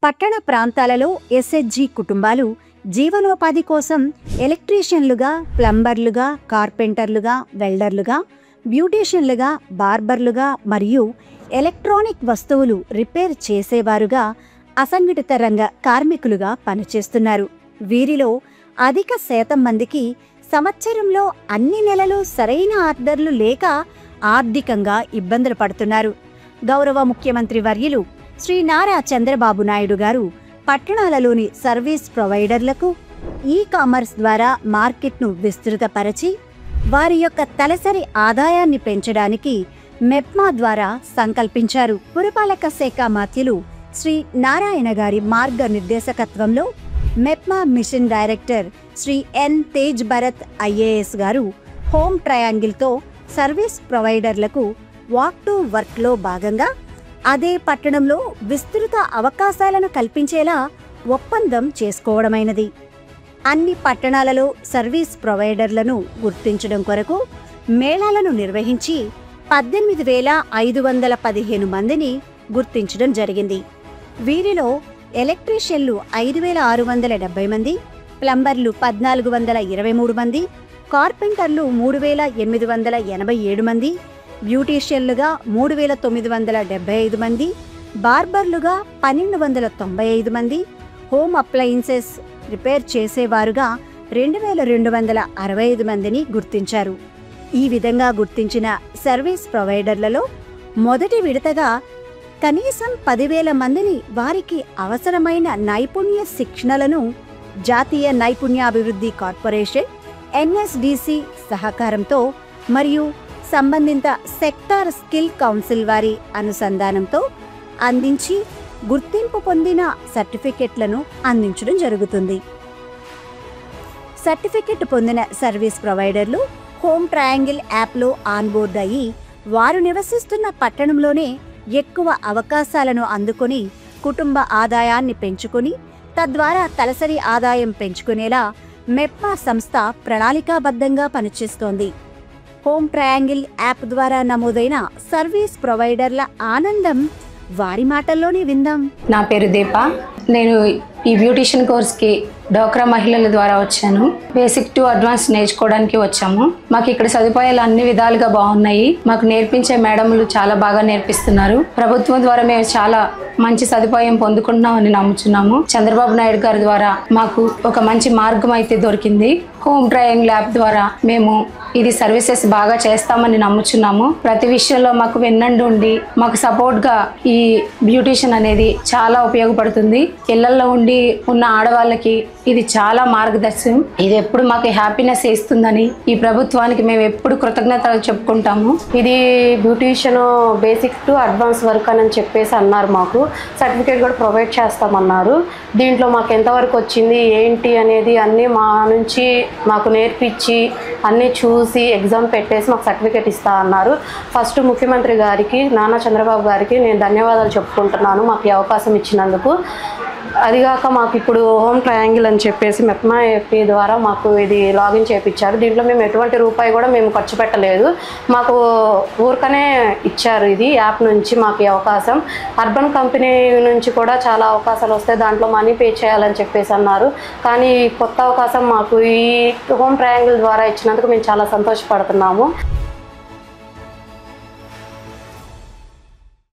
పట్టణ ప్రాంతాలలో ఎస్హెచ్జి కుటుంబాలు జీవనోపాధి కోసం ఎలక్ట్రీషియన్లుగా, ప్లంబర్లుగా, కార్పెంటర్లుగా, వెల్డర్లుగా, బ్యూటీషియన్లుగా, బార్బర్లుగా మరియు ఎలక్ట్రానిక్ వస్తువులు రిపేర్ చేసేవారుగా అసంఘటిత రంగ కార్మికులుగా పనిచేస్తున్నారు. వీరిలో అధిక శాతం మందికి సంవత్సరంలో అన్ని నెలలు సరైన ఆర్డర్లు లేక ఆర్థికంగా ఇబ్బందులు పడుతున్నారు. గౌరవ ముఖ్యమంత్రి వర్యులు శ్రీ నారా చంద్రబాబు నాయుడు గారు పట్టణాలలోని సర్వీస్ ప్రొవైడర్లకు ఈ-కామర్స్ ద్వారా మార్కెట్ను విస్తృతపరచి వారి యొక్క తలసరి ఆదాయాన్ని పెంచడానికి మెప్మా ద్వారా సంకల్పించారు. పురపాలక శాఖ మంత్రులు శ్రీ నారాయణ గారి మార్గనిర్దేశకత్వంలో మెప్మా మిషన్ డైరెక్టర్ శ్రీ ఎన్ తేజ్ భరత్ ఐఏఎస్ గారు హోమ్ ట్రయాంగిల్తో సర్వీస్ ప్రొవైడర్లకు వాక్ టు వర్క్లో భాగంగా అదే పట్టణంలో విస్తృత అవకాశాలను కల్పించేలా ఒప్పందం చేసుకోవడమైనది. అన్ని పట్టణాలలో సర్వీస్ ప్రొవైడర్లను గుర్తించడం కొరకు మేళాలను నిర్వహించి 18,515 మందిని గుర్తించడం జరిగింది. వీరిలో ఎలక్ట్రీషియన్లు 5,670 మంది, ప్లంబర్లు 1,423 మంది, కార్పెంటర్లు 3,887 మంది, బ్యూటీషియన్లుగా 3,975 మంది, బార్బర్లుగా 1,295 మంది, హోమ్ అప్లయన్సెస్ రిపేర్ చేసేవారుగా 2,265 మందిని గుర్తించారు. ఈ విధంగా గుర్తించిన సర్వీస్ ప్రొవైడర్లలో మొదటి విడతగా కనీసం 10,000 మందిని వారికి అవసరమైన నైపుణ్య శిక్షణలను జాతీయ నైపుణ్యాభివృద్ధి కార్పొరేషన్ ఎన్ఎస్డిసి సహకారంతో మరియు సంబంధిత సెక్టార్ స్కిల్ కౌన్సిల్ వారి అనుసంధానంతో అందించి గుర్తింపు పొందిన సర్టిఫికెట్లను అందించడం జరుగుతుంది. సర్టిఫికెట్ పొందిన సర్వీస్ ప్రొవైడర్లు హోమ్ ట్రయాంగిల్ యాప్లో ఆన్బోర్డ్ అయ్యి వారు నివసిస్తున్న పట్టణంలోనే ఎక్కువ అవకాశాలను అందుకొని కుటుంబ ఆదాయాన్ని పెంచుకొని తద్వారా తలసరి ఆదాయం పెంచుకునేలా మెప్మా సంస్థ ప్రణాళికాబద్ధంగా పనిచేస్తోంది. హోమ్ ట్రయాంగిల్ యాప్ ద్వారా నమోదైన సర్వీస్ ప్రొవైడర్ల ఆనందం వారి మాటల్లోనే విందాం. నా పేరు దీప. నేను ఈ బ్యూటీషియన్ కోర్స్కి డోక్రా మహిళల ద్వారా వచ్చాను. బేసిక్ టు అడ్వాన్స్ నేర్చుకోవడానికి వచ్చాము. మాకు ఇక్కడ సదుపాయాలు అన్ని విధాలుగా బాగున్నాయి. మాకు నేర్పించే మేడములు చాలా బాగా నేర్పిస్తున్నారు. ప్రభుత్వం ద్వారా మేము చాలా మంచి సదుపాయం పొందుకుంటున్నామని నమ్ముచున్నాము. చంద్రబాబు నాయుడు గారి ద్వారా మాకు ఒక మంచి మార్గం అయితే దొరికింది. హోమ్ ట్రయాంగిల్ యాప్ ద్వారా మేము ఇది సర్వీసెస్ బాగా చేస్తామని నమ్ముచున్నాము. ప్రతి విషయంలో మాకు వెన్నండి ఉండి మాకు సపోర్ట్గా ఈ బ్యూటీషియన్ అనేది చాలా ఉపయోగపడుతుంది. ఇళ్లలో ఉండి ఉన్న ఆడవాళ్ళకి ఇది చాలా మార్గదర్శనం. ఇది ఎప్పుడు మాకు హ్యాపీనెస్ ఇస్తుందని ఈ ప్రభుత్వానికి మేము ఎప్పుడు కృతజ్ఞతలు చెప్పుకుంటాము. ఇది beautician basic to advance work అని చెప్పేసి అన్నారు. మాకు సర్టిఫికేట్ కూడా ప్రొవైడ్ చేస్తామన్నారు. దీంట్లో మాకు ఎంతవరకు వచ్చింది ఏంటి అనేది అన్నీ మా నుంచి మాకు నేర్పించి అన్నీ చూసి ఎగ్జామ్ పెట్టేసి మాకు సర్టిఫికేట్ ఇస్తా అన్నారు. ఫస్ట్ ముఖ్యమంత్రి గారికి, నారా చంద్రబాబు గారికి నేను ధన్యవాదాలు చెప్పుకుంటున్నాను మాకు ఈ అవకాశం ఇచ్చినందుకు. అదిగాక మాకు ఇప్పుడు హోమ్ ట్రయాంగిల్ అని చెప్పేసి మెప్మా ఏపీ ద్వారా మాకు ఇది లాగిన్ చేయించారు. దీంట్లో మేము ఎటువంటి రూపాయి కూడా మేము ఖర్చు పెట్టలేదు. మాకు ఊరికనే ఇచ్చారు ఇది యాప్ నుంచి మాకు ఈ అవకాశం. అర్బన్ కంపెనీ నుంచి కూడా చాలా అవకాశాలు వస్తాయి, దాంట్లో మనీ పే చేయాలని చెప్పేసి అన్నారు. కానీ కొత్త అవకాశం మాకు ఈ హోమ్ ట్రయాంగిల్ ద్వారా ఇచ్చినందుకు మేము చాలా సంతోషపడుతున్నాము.